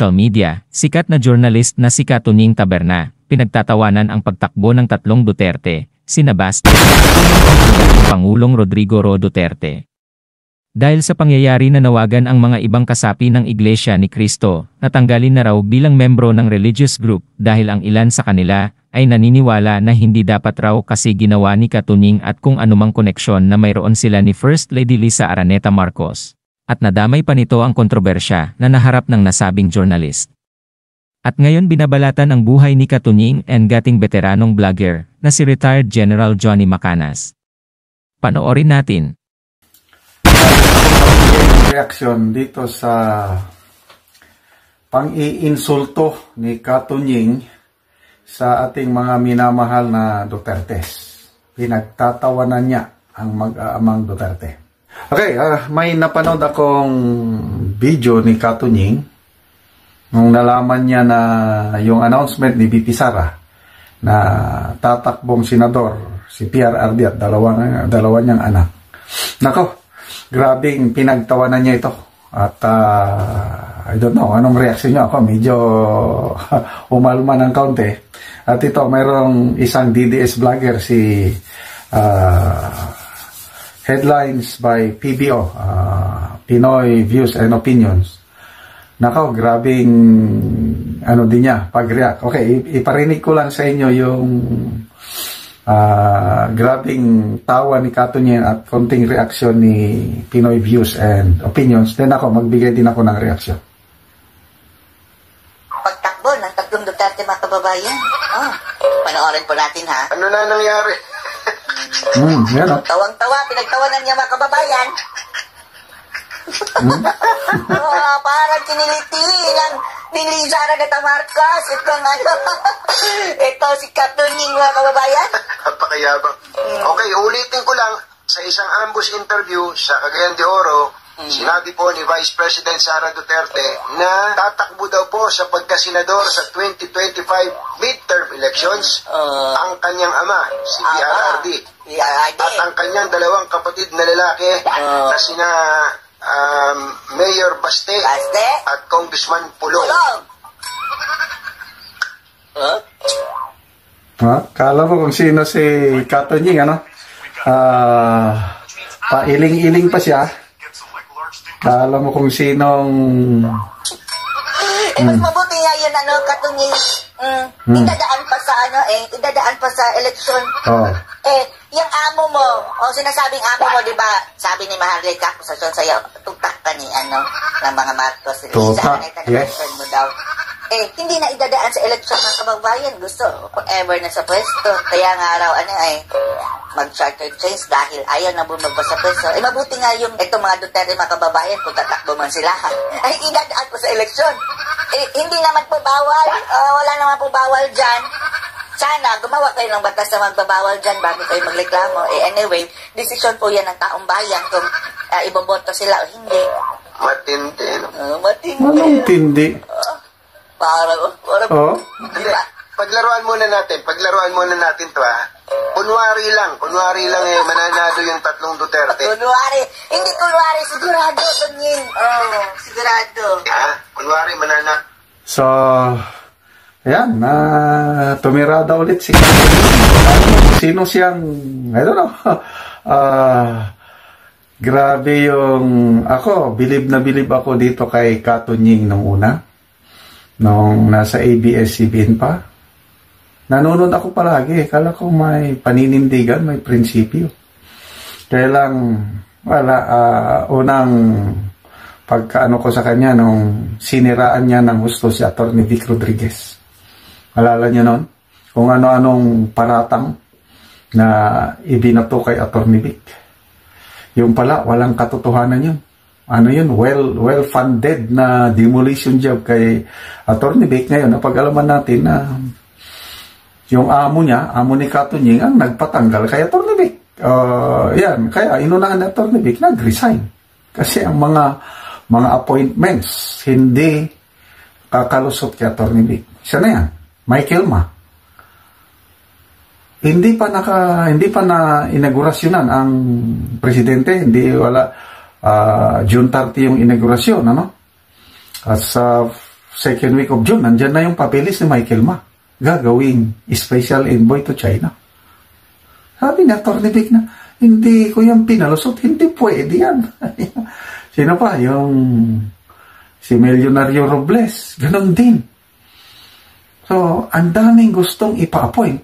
social media, sikat na journalist na si Katunying Taberna, pinagtatawanan ang pagtakbo ng tatlong Duterte, sina Baste, Pangulong Rodrigo Roa Duterte. Dahil sa pangyayari na nawagan ang mga ibang kasapi ng Iglesia ni Cristo, natanggalin na raw bilang membro ng religious group dahil ang ilan sa kanila ay naniniwala na hindi dapat raw kasi ginawa ni Katunying at kung anumang koneksyon na mayroon sila ni First Lady Lisa Araneta Marcos. At nadamay pa nito ang kontrobersya na naharap ng nasabing journalist. At ngayon binabalatan ang buhay ni Katunying and gating veteranong vlogger na si retired General Johnny Macanas. Panoorin natin. Reaksyon dito sa pang-iinsulto ni Katunying sa ating mga minamahal na Dutertes. Pinagtatawanan niya ang mag-aamang Duterte. Okay, may napanood akong video ni Katunying nung nalaman niya na yung announcement ni BP Sara na tatakbong senador si PRRD at dalawa niyang anak. Nako, grabing pinagtawanan niya ito. At I don't know, anong reaksyon niyo? Ako medyo umalma ng kaunti. At ito, mayroong isang DDS vlogger, si Headlines by PBO, Pinoy Views and Opinions. Nako, grabing ano din niya, pag-react. Okay, iparinig ko lang sa inyo yung grabing tawa ni Katunying at konting reaksyon ni Pinoy Views and Opinions. Then ako, magbigay din ako ng reaksyon. Pagtakbo ng tatlong Duterte, mga kababayan. Panoorin po natin, ha? Ano na nangyari? Yan o. Tawang-tawa, pinagtawanan niya, mga kababayan. Parang kiniliti lang ni Liza Araneta Marcos. Ito si Katunying, mga kababayan. Napakayabang. Okay, ulitin ko lang. Sa isang ambush interview sa Cagayan de Oro, sinabi po ni Vice President Sara Duterte na tatakbo daw po sa pagkasenador sa 2025 midterm elections ang kanyang ama, si PRRD. At ang kanyang dalawang kapatid na lalaki na sina Mayor Baste at Congressman Pulong. Kala mo kung sino si Katunying, ano? Pailing-iling pa siya. Kala mo kung sinong... mas mabuti nga yun, Katunying. Idadaan pa sa idadaan pa sa eleksyon. Yung amo mo, sinasabing amo mo, di ba, sabi ni Maharlika, akusasyon sa'yo, tutak ka ni, ng mga Marcos, Liza, mo daw. Hindi na idadaan sa eleksyon ng kababayan. Gusto, forever na sa pwesto. Kaya nga raw, mag-charter change dahil ayaw na bumaba sa pwesto. Mabuti nga yung itong mga Duterte, mga kababayan, kung tatakbo man sila, ay idadaan po sa eleksyon. Hindi naman po bawal. Wala naman po bawal dyan. Sana, gumawa kayo ng batas na magbabawal dyan bago kayo magreklamo. Anyway, desisyon po yan ng taong bayan kung iboboto sila o hindi. Matindi. Matindi. Parang. Paglaruan muna natin to, ha. Kunwari lang mananalo yung tatlong Duterte. Hindi kunwari, sigurado, Katunying. Sigurado. Kunwari mananalo. So, ayan, tumirada ulit si Katunying. Sino siyang, I don't know, grabe yung, bilib na bilib ako dito kay Katunying nung una. Nung nasa ABS-CBN pa. Nanonood ako palagi. Kala ko may paninindigan, may prinsipyo. Kaya lang, unang pagkaano ko sa kanya nung siniraan niya ng gusto si Atty. Vic Rodriguez. Alala niyo nun? Kung ano-anong paratang na ibinato kay Atty. Vic. Yung pala, walang katotohanan yun. Well-funded na demolition job kay Atty. Vic. Ngayon, napag-alaman natin na yung amo ni Katunying ang nagpatanggal kay Atty. Vic. Kaya inunahan ni Atty. Vic, nag-resign. Kasi ang mga appointments hindi kakalusot kay Atty. Vic. Siya na yan, Michael Ma. Hindi pa na inaugurasyonan ang presidente, June 30 yung inaugurasyon, At sa second week of June, nandyan na yung papeles ni Michael Ma. Gagawing special envoy to China. Sabi niya, Atty. Vic na, hindi ko yan pinalusot, hindi pwede yan. Sino pa? Yung si Millionario Robles, ganun din. So, ang daming gustong ipa-appoint.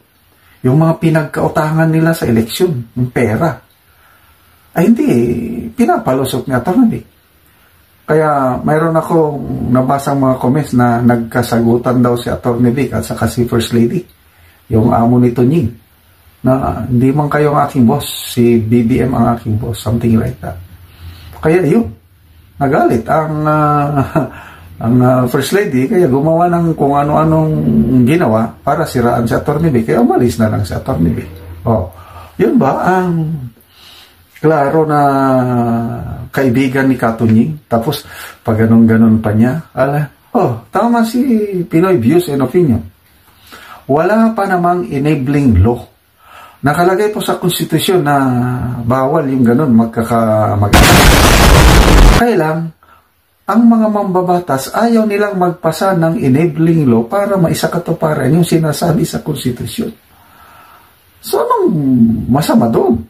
Yung mga pinagkautangan nila sa eleksyon, yung pera, ay hindi, pinapalusot ni Atty. Vic. Kaya mayroon akong nabasang mga comments na nagkasagutan daw si Atty. Vic at saka si First Lady, yung amo ni Tunying, na hindi man kayo ang aking boss, si BBM ang aking boss, something like that. Kaya yun, nagalit ang First Lady, kaya gumawa ng kung ano-anong ginawa para siraan si Atty. Vic, kaya umalis na lang si Atty. Vic. Oh, yun ba ang klaro na kaibigan ni Katunying? Tapos, pag ganun-ganun pa niya, tama si Pinoy Views and Opinion. Wala pa namang enabling law. Nakalagay po sa konstitusyon na bawal yung ganun Kaya lang, ang mga mambabatas ayaw nilang magpasa ng enabling law para maisakatuparan yung sinasabi sa konstitusyon. So, anong masama doon?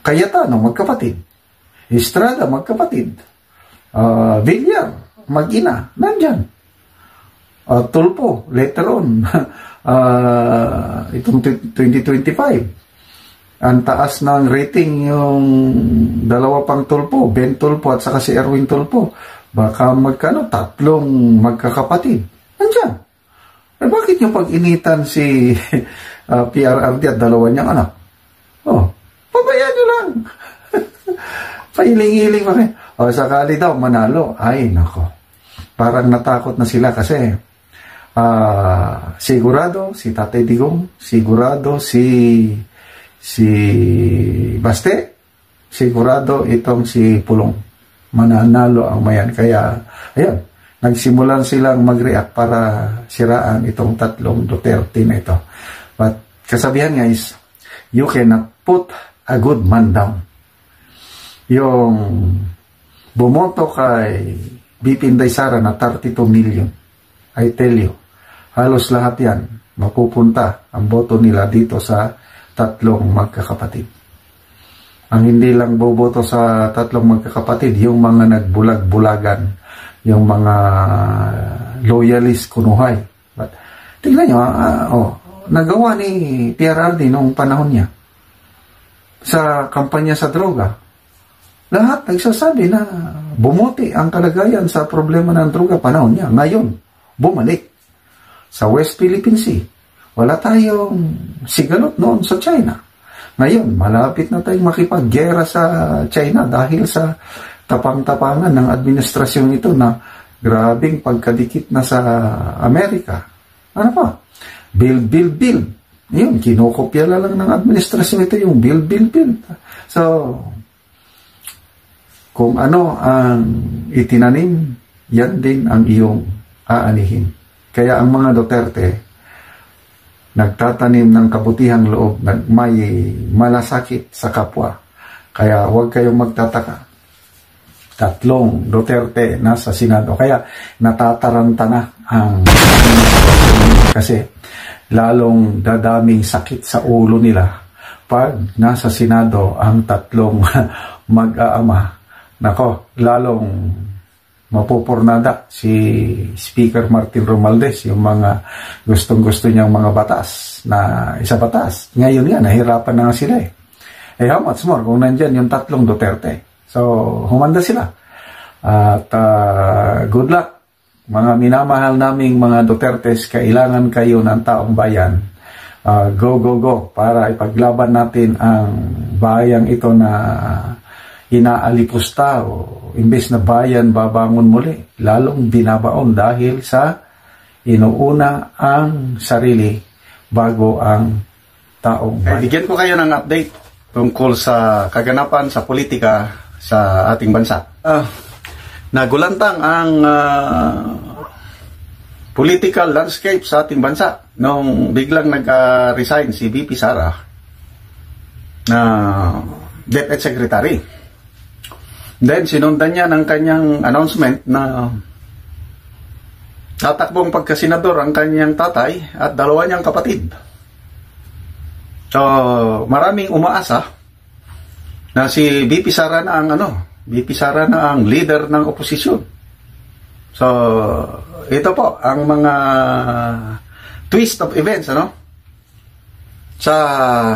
Cayetano, magkapatid. Estrada, magkapatid. Villar, mag-ina, nandyan. Tulpo, later on, itong 2025, ang taas ng rating yung dalawa pang Tulpo, Ben Tulpo at saka si Erwin Tulpo. Baka tatlong magkakapatid. Nandyan. Eh, bakit yung pag-initan si PRRD at dalawa niyang anak? Pabayaan nyo lang. Pailing-iling pa kayo. Sakali daw manalo. Ay, nako. Parang natakot na sila kasi sigurado si Tatay Digong, sigurado si Baste, sigurado itong si Pulong. Mananalo ang mayan. Kaya, ayun, nagsimulan silang mag-react para siraan itong tatlong Duterte na ito. But kasabihan nga is, you cannot put a good man down. Yung bumoto kay BP Inday Sara na 32 million, I tell you, halos lahat yan mapupunta ang boto nila dito sa tatlong magkakapatid. Ang hindi lang boboto sa tatlong magkakapatid, yung mga nagbulag-bulagan, yung mga loyalist kunuhay. But tingnan nyo, nagawa ni PRRD noong panahon niya sa kampanya sa droga. Lahat nagsasabi na bumuti ang kalagayan sa problema ng droga panahon niya. Ngayon, bumalik sa West Philippine Sea. Wala tayong sigalot noon sa China. Ngayon, malapit na tayong makipaggera sa China dahil sa tapang-tapangan ng administrasyon ito na grabing pagkadikit na sa Amerika. Ano pa? Build. Yun, kinokopya lang ng administrasyon ito yung build. So, kung ano ang itinanim, yan din ang iyong aanihin. Kaya ang mga Duterte, nagtatanim ng kabutihang loob, may malasakit sa kapwa. Kaya huwag kayong magtataka. Tatlong Duterte nasa Senado. Kaya natataranta na ang kasi lalong dadaming sakit sa ulo nila pag nasa Senado ang tatlong mag-aama. Nako, lalong mapupurnada si Speaker Martin Romualdez, yung mga gustong-gusto niyang mga batas na isa batas. Ngayon nga, nahirapan na nga sila eh. How much more kung nandyan yung tatlong Duterte? So, humanda sila. At good luck. Mga minamahal naming mga Dutertes, kailangan kayo ng taong bayan. Go para ipaglaban natin ang bayang ito na inaalipusta o imbes na bayan babangon muli, lalong binabaon dahil sa inuuna ang sarili bago ang taong bayan. Bigyan ko kayo ng update tungkol sa kaganapan sa politika sa ating bansa. Nagulantang ang political landscape sa ating bansa nung biglang nag-resign si VP Sara na DepEd Secretary. Then, sinundan niya ng kanyang announcement na tatakbong pagkasenador ang kanyang tatay at dalawa niyang kapatid. So, maraming umaasa na si BP Sara na ang BP Sara na ang leader ng oposisyon. So, ito po ang mga twist of events, sa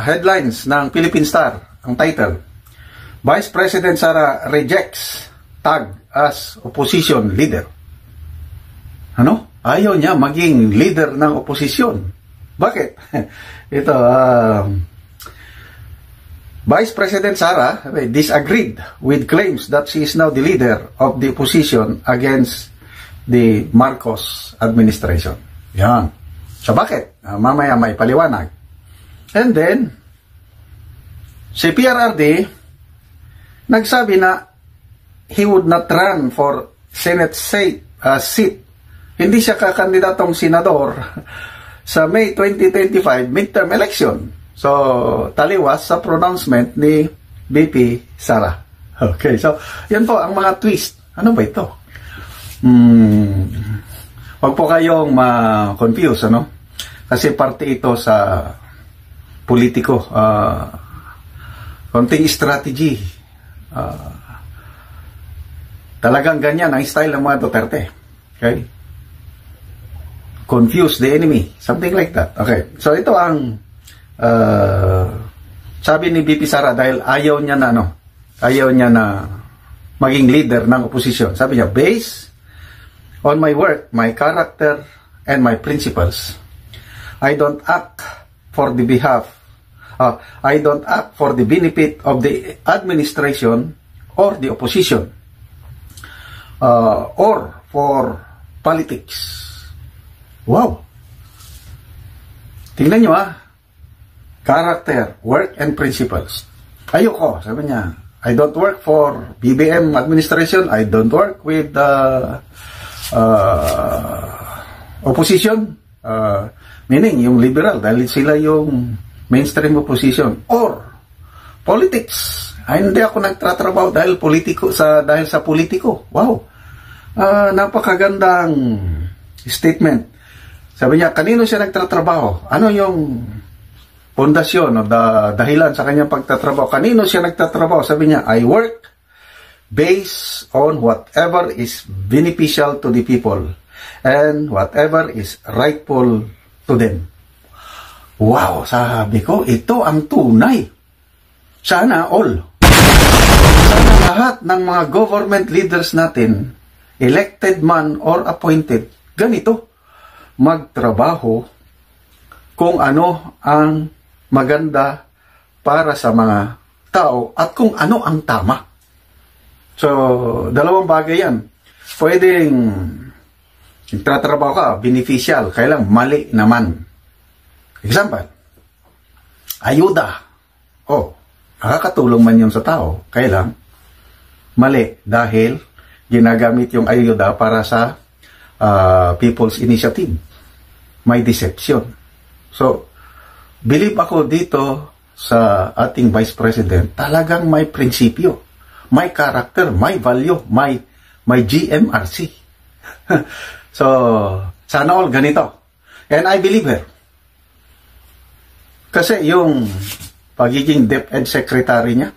headlines ng Philippine Star, ang title, Vice President Sara rejects tag as opposition leader. Ayaw niya maging leader ng oposisyon. Bakit? Ito, Vice President Sara disagreed with claims that she is now the leader of the opposition against the Marcos administration. Yan. So bakit? Mamaya may paliwanag. And then, si PRRD nagsabi na he would not run for Senate seat. Hindi siya kakandidatong senador sa May 2025 midterm election. So, taliwas sa pronouncement ni BP Sara. Okay, so, yan po ang mga twist. Ano ba ito? Huwag po kayong ma-confuse, Kasi parte ito sa politiko. Konting strategy. Talagang ganyan ang style ng mga Duterte. Okay? Confuse the enemy. Something like that. Okay. So, ito ang sabi ni BP Sara dahil ayaw niya na maging leader ng oposisyon. Sabi niya, based on my work, my character, and my principles, I don't act for the benefit of the administration or the opposition or for politics. Wow! Tingnan nyo character, work, and principles. Ayoko, sabi niya, I don't work for BBM administration, I don't work with opposition, meaning yung liberal, dahil sila yung mainstream opposition, or politics. Hindi ako nagtatrabaho dahil sa politiko. Wow! Napakagandang statement. Sabi niya, kanino siya nagtatrabaho? Ano yung pundasyon o dahilan sa kanyang pagtatrabaho? Kanino siya nagtatrabaho? Sabi niya, I work based on whatever is beneficial to the people and whatever is rightful to them. Wow! Sabi ko, ito ang tunay. Sana all. Sana lahat ng mga government leaders natin, elected man or appointed, ganito, magtrabaho kung ano ang maganda para sa mga tao at kung ano ang tama. So, dalawang bagay yan. Pwedeng nagtatrabaho ka, beneficial, kailang mali naman. Example, ayuda. Nakakatulong man yun sa tao, kailang mali dahil ginagamit yung ayuda para sa People's Initiative. May deception. So, believe ako dito sa ating Vice President, talagang may prinsipyo, may character, may value, may GMRC. So, sana all ganito. And I believe her. Kasi yung pagiging DepEd secretary niya,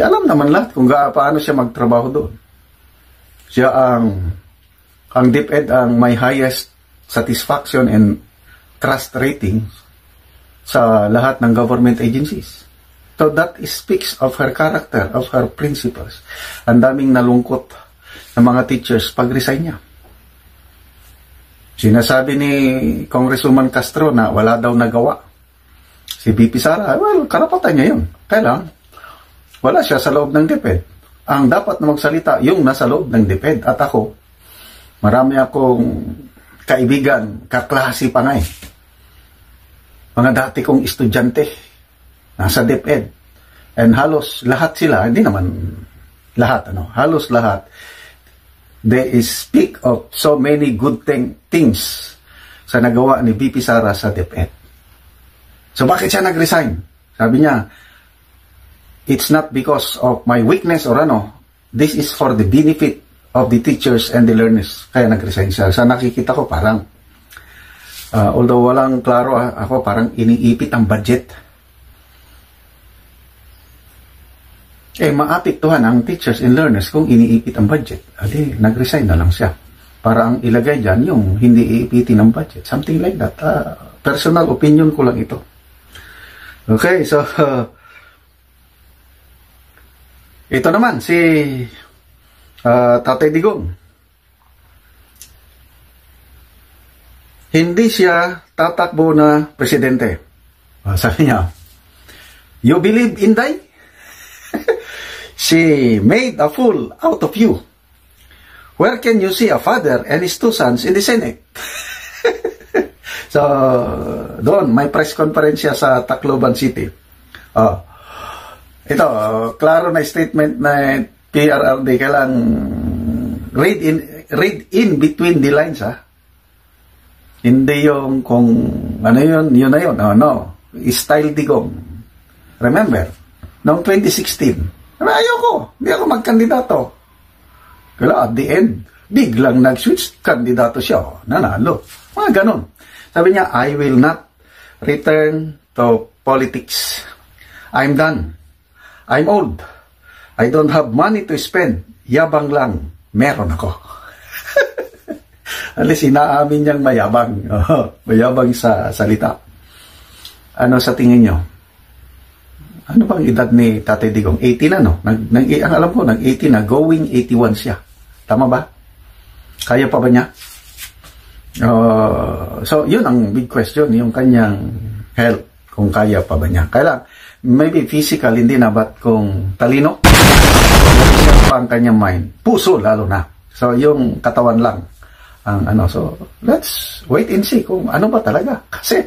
alam naman lahat kung paano siya magtrabaho doon. Siya ang DepEd ang may highest satisfaction and trust rating sa lahat ng government agencies. So that speaks of her character, of her principles. Ang daming nalungkot ng mga teachers pag-resign niya. Sinasabi ni Congresswoman Castro na wala daw nagawa. Si BP Sara, well, karapatan niya yun. Kailang, wala siya sa loob ng DepEd. Ang dapat na magsalita, yung nasa loob ng DepEd. At ako, marami akong kaibigan, kaklase pa nga mga dati kong estudyante, nasa DepEd. And halos lahat sila, hindi naman lahat, halos lahat, they speak of so many good things sa nagawa ni BP Sara sa DepEd. So bakit siya nag-resign? Sabi niya, it's not because of my weakness or ano. This is for the benefit of the teachers and the learners. Kaya nag-resign siya. Sa nakikita ko parang, although walang klaro, ako parang iniipit ang budget. Maapektuhan ang teachers and learners kung iniipit ang budget. Adi, nag-resign na lang siya. Para ang ilagay dyan yung hindi iipitin ang budget. Something like that. Personal opinion ko lang ito. Okay, so, ito naman, si Tatay Digong. Hindi siya tatakbo na presidente. Sabi niya, you believe in die? She made a fool out of you. Where can you see a father and his 2 sons in the Senate? So, doon, may press conference siya sa Tacloban City. Ito, klaro na statement na PRRD, kailang read in between the lines, ha? Hindi yung kung ano yun na yun. No. Style Digong. Remember, noong 2016, ayoko, hindi ako magkandidato. Kaya at the end, biglang nag-switch, kandidato siya, nanalo. Mga ganun. Sabi niya, I will not return to politics. I'm done. I'm old. I don't have money to spend. Yabang lang. Meron ako. Alis, inaamin niyang mayabang. Mayabang sa salita. Ano sa tingin niyo? Ano bang edad ni Tatay Digong? 80 na, no? Ang alam ko, nag-80 na. Going 81 siya. Tama ba? Kaya pa ba niya? So, yun ang big question. Yung kanyang health. Kung kaya pa ba niya. Kaya maybe physical, hindi na, but kung talino, siya pa ang kanyang mind. Puso, lalo na. So, yung katawan lang. So, let's wait and see kung ano ba talaga. Kasi,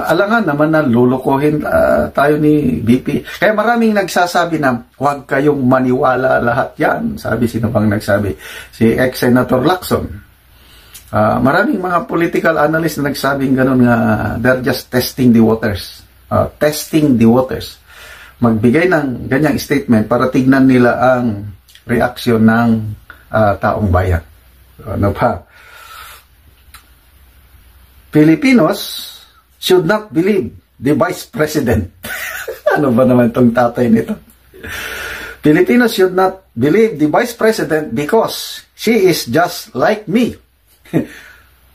alangan naman na lulukohin tayo ni BP. Kaya maraming nagsasabi na, huwag kayong maniwala lahat yan. Sabi, sino bang nagsabi? Si ex-Senator Lacson. Maraming mga political analysts na nagsabing ganun nga, they're just testing the waters. Testing the waters. Magbigay ng ganyang statement para tignan nila ang reaksyon ng taong bayan. Ano pa? Filipinos should not believe the Vice President. Ano ba naman itong tatay nito? Filipinos should not believe the Vice President because she is just like me.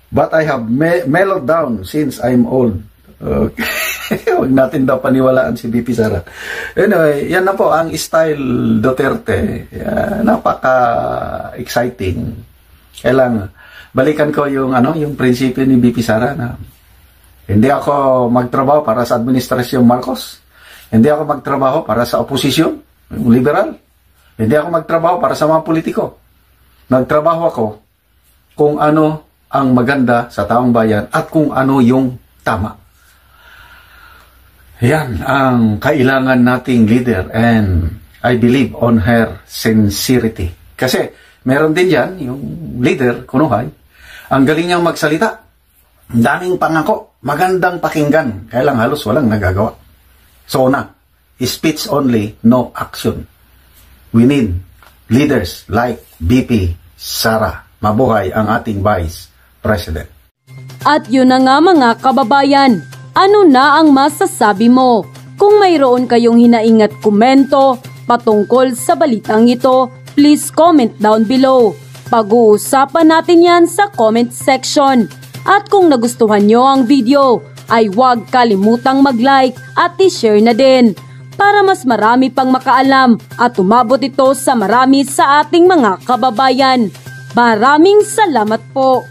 But I have mellowed down since I'm old. Okay. Huwag natin daw paniwalaan si BP Sara. Anyway, yan na po ang style Duterte. Napaka-exciting. Kailang balikan ko yung yung prinsipyo ni BP Sara na hindi ako magtrabaho para sa administrasyong Marcos. Hindi ako magtrabaho para sa oposisyon, yung liberal. Hindi ako magtrabaho para sa mga politiko. Nagtrabaho ako kung ano ang maganda sa taong bayan at kung ano yung tama. Yan ang kailangan nating leader, and I believe on her sincerity. Kasi meron din yan, yung leader, kunuhay, ang galing niyang magsalita. Ang daming pangako, magandang pakinggan, kaya lang halos walang nagagawa. So speech only, no action. We need leaders like BP Sara. Mabuhay ang ating Vice President. At yun na nga mga kababayan, ano na ang masasabi mo? Kung mayroon kayong hinaingat komento patungkol sa balitang ito, please comment down below. Pag-uusapan natin yan sa comment section. At kung nagustuhan nyo ang video, ay huwag kalimutang mag-like at i-share na din para mas marami pang makaalam at umabot ito sa marami sa ating mga kababayan. Maraming salamat po!